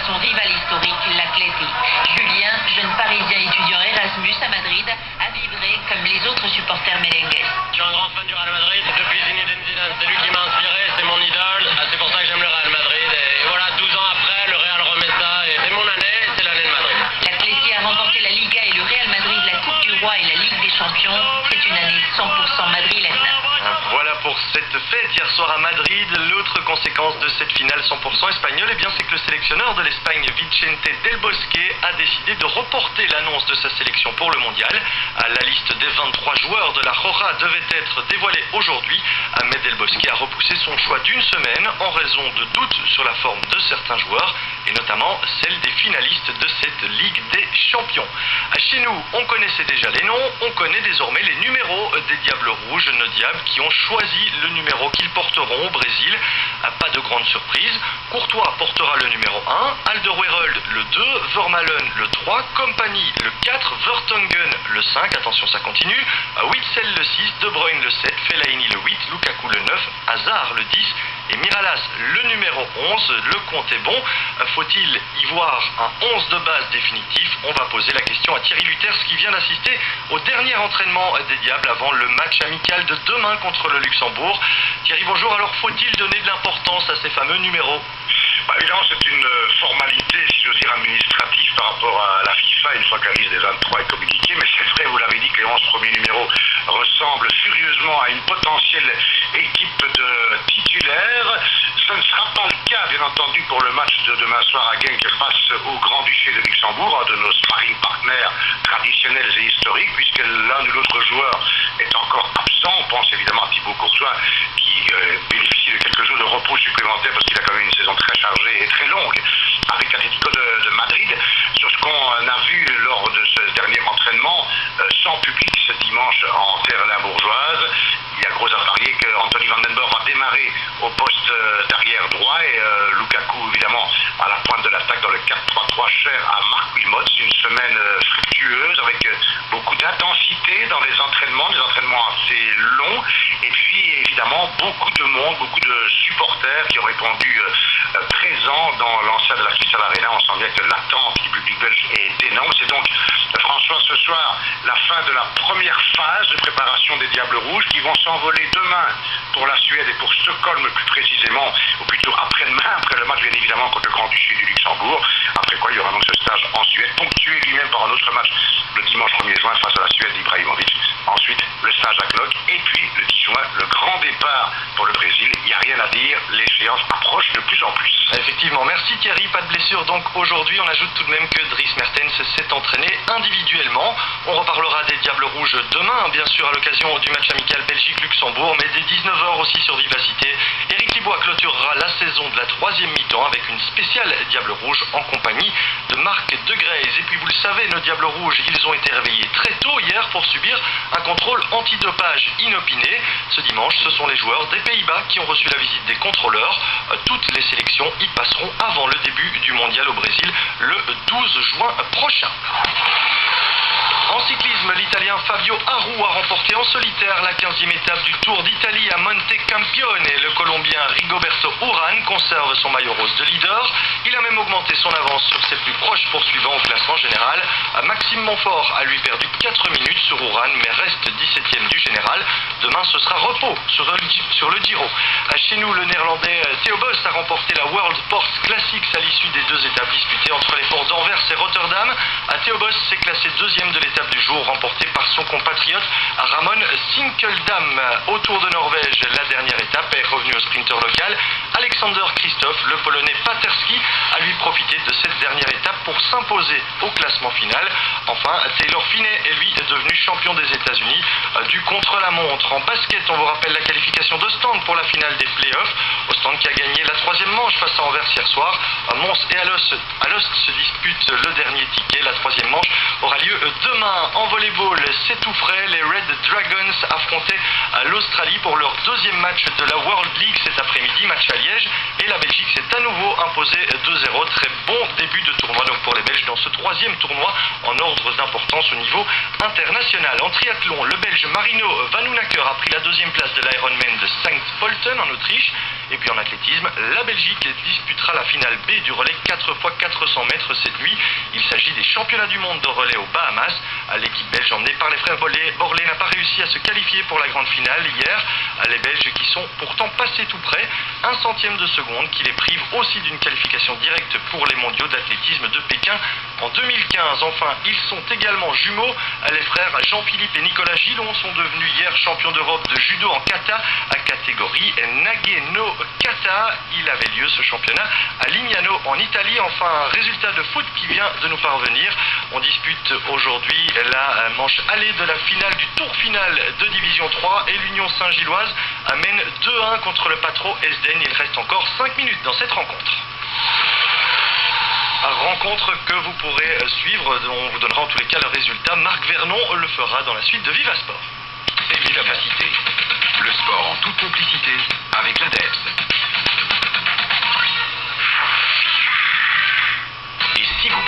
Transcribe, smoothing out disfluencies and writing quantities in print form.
son rival historique, l'Athletic. Julien, jeune parisien étudiant Erasmus à Madrid, a vibré comme les autres supporters merengues. Je suis un grand fan du Real Madrid depuis Zinedine Zidane. C'est lui qui m'a inspiré, c'est mon idole. C'est pour ça que j'aime le Real Madrid. Et voilà, 12 ans après, le Real remet ça. Et c'est mon année, c'est l'année de Madrid. L'Athletic a remporté la Liga et le Real Madrid la Coupe du Roi et la Ligue des Champions. C'est une année 100% madrilène. Voilà pour cette fête hier soir à Madrid. L'autre conséquence de cette finale 100% espagnole, eh bien, c'est que le sélectionneur de l'Espagne, Vicente Del Bosque, a décidé de reporter l'annonce de sa sélection pour le mondial. La liste des 23 joueurs de la Roja devait être dévoilée aujourd'hui, mais Del Bosque a repoussé son choix d'une semaine en raison de doutes sur la forme de certains joueurs, et notamment celle des finalistes de cette Ligue des Champions. Chez nous, on connaissait déjà les noms, on connaît désormais les numéros des Diables Rouges, nos Diables, qui ont choisi le numéro qu'ils porteront au Brésil. Pas de grande surprise, Courtois portera le numéro 1, Alderweireld le 2, Vermaelen le 3, Kompany le 4, Vertonghen le 5, attention ça continue, Witsel le 6, De Bruyne le 7, Fellaini le 8, Lukaku le 9, Hazard le 10 et Miralas le numéro 11. Le compte est bon, faut-il y voir un 11 de base définitif? On va poser la question à Thierry Luters qui vient d'assister au dernier entraînement des Diables avant le match amical de demain contre le Luxembourg. Thierry, bonjour. Alors faut-il donner de l'importance à ces fameux numéros? Évidemment, c'est une formalité, si j'ose dire, administrative par rapport à la FIFA, une fois que la liste des 23 est communiquée. Mais c'est vrai, vous l'avez dit, que les 11 premiers numéros ressemblent furieusement à une potentielle équipe de titulaires. Ce ne sera pas le cas, bien entendu, pour le match de demain soir à Genk face au Grand-Duché de Luxembourg, un de nos sparring partners traditionnels et historiques, puisque l'un ou l'autre joueur est encore absent. On pense évidemment à Thibaut Courtois, qui bénéficie de quelques jours de repos supplémentaires parce qu'il a quand même une saison très chargée et très longue avec l'Atlético de Madrid. Sur ce qu'on a vu lors de ce dernier entraînement, sans public ce dimanche en terre limbourgeoise, il y a gros à parier que Anthony Van den Borre va démarrer au poste d'arrière droit et Lukaku évidemment à la pointe de l'attaque dans le 4-3-3 cher à Marc Wilmot. C'est une semaine fructueuse avec beaucoup d'intensité dans les entraînements assez longs et puis évidemment beaucoup de monde, beaucoup de supporters qui ont répondu présents dans l'enceinte de la Crystal Arena. On sent bien que l'attente du public belge est énorme. C'est donc, François, ce soir la fin de la première phase de préparation des Diables Rouges qui vont s'envoler demain pour la Suède et pour Stockholm plus précisément, ou plutôt après-demain, après le match bien évidemment contre le Grand-Duché du Luxembourg, après quoi il y aura donc ce stage en Suède, ponctué lui-même par un autre match le dimanche 1er juin face à la Suède d'Ibrahimovic, ensuite le stage à Glock, et puis le 10 juin, le grand départ pour le Brésil. Il n'y a rien à dire, l'échéance approche de plus en plus. Effectivement, merci Thierry, pas de blessure donc aujourd'hui. On ajoute tout de même que Dries Mertens s'est entraîné individuellement. On reparlera des Diables Rouges demain, bien sûr à l'occasion du match amical Belgique-Luxembourg, mais dès 19h aussi sur Vivacité. Éric Libois clôturera la saison de la 3e mi-temps avec une spéciale Diable Rouge en compagnie de Marc de Greyze. Et puis vous le savez, nos Diables Rouges, ils ont été réveillés très tôt hier pour subir un contrôle antidopage inopiné. Ce dimanche, ce sont les joueurs des Pays-Bas qui ont reçu la visite des contrôleurs. Toutes les sélections y passeront avant le début du mondial au Brésil le 12 juin prochain. En cyclisme, l'Italien Fabio Aru a remporté en solitaire la 15e étape du Tour d'Italie à Monte Campione. Le Colombien Rigoberto Urán conserve son maillot rose de leader. Il a même augmenté son avance sur ses plus proches poursuivants au classement général. Maxime Montfort a lui perdu 4 minutes sur Urán, mais reste 17e du général. Demain, ce sera repos sur le Giro. Chez nous, le néerlandais Theo Bos a remporté la World Ports Classics à l'issue des 2 étapes disputées entre les ports d'Anvers et Rotterdam. Theo Bos s'est classé 2e de l'étape du jour, remportée par son compatriote Ramon Sinkeldam. Au Tour de Norvège, la dernière étape est revenue au sprinter local Alexander Kristoff. Le Polonais Paterski a lui profité de cette dernière étape pour s'imposer au classement final. Enfin, Taylor Phinney est lui devenu champion des États-Unis du contre-la-montre. En basket, on vous rappelle la qualification d'Ostende pour la finale des playoffs. Ostende qui a gagné la 3e manche face à Anvers hier soir. Mons et Alost se disputent le dernier ticket. La 3e manche aura lieu demain. En volleyball, c'est tout frais. Les Red Dragons affrontaient l'Australie pour leur 2e match de la World League cet après-midi. Match à Liège. Et la Belgique s'est nouveau imposé 2-0. Très bon début de tournoi donc pour les Belges dans ce troisième tournoi en ordre d'importance au niveau international. En triathlon, le Belge Marino Vanhoenacker a pris la deuxième place de l'Ironman de St. Pölten en Autriche. Et puis en athlétisme, la Belgique disputera la finale B du relais 4x400 mètres cette nuit. Il s'agit des championnats du monde de relais aux Bahamas. L'équipe belge emmenée par les frères Borlée n'a pas réussi à se qualifier pour la grande finale hier. Les Belges qui sont pourtant passés tout près, 1 centième de seconde qui les prive aussi d'une qualification directe pour les mondiaux d'athlétisme de Pékin en 2015. Enfin, ils sont également jumeaux. Les frères Jean-Philippe et Nicolas Gillon sont devenus hier champions d'Europe de judo en kata à catégorie Nage-no Kata. Il avait lieu ce championnat à Lignano en Italie. Enfin, un résultat de foot qui vient de nous parvenir. On dispute aujourd'hui la manche allée de la finale du tour final de Division 3 et l'Union Saint-Gilloise amène 2-1 contre le Patro Esden. Il reste encore 5 minutes dans cette rencontre. Rencontre que vous pourrez suivre, on vous donnera en tous les cas le résultat. Marc Vernon le fera dans la suite de Viva Sport. Vivacité, le sport en toute complicité avec l'ADEPS.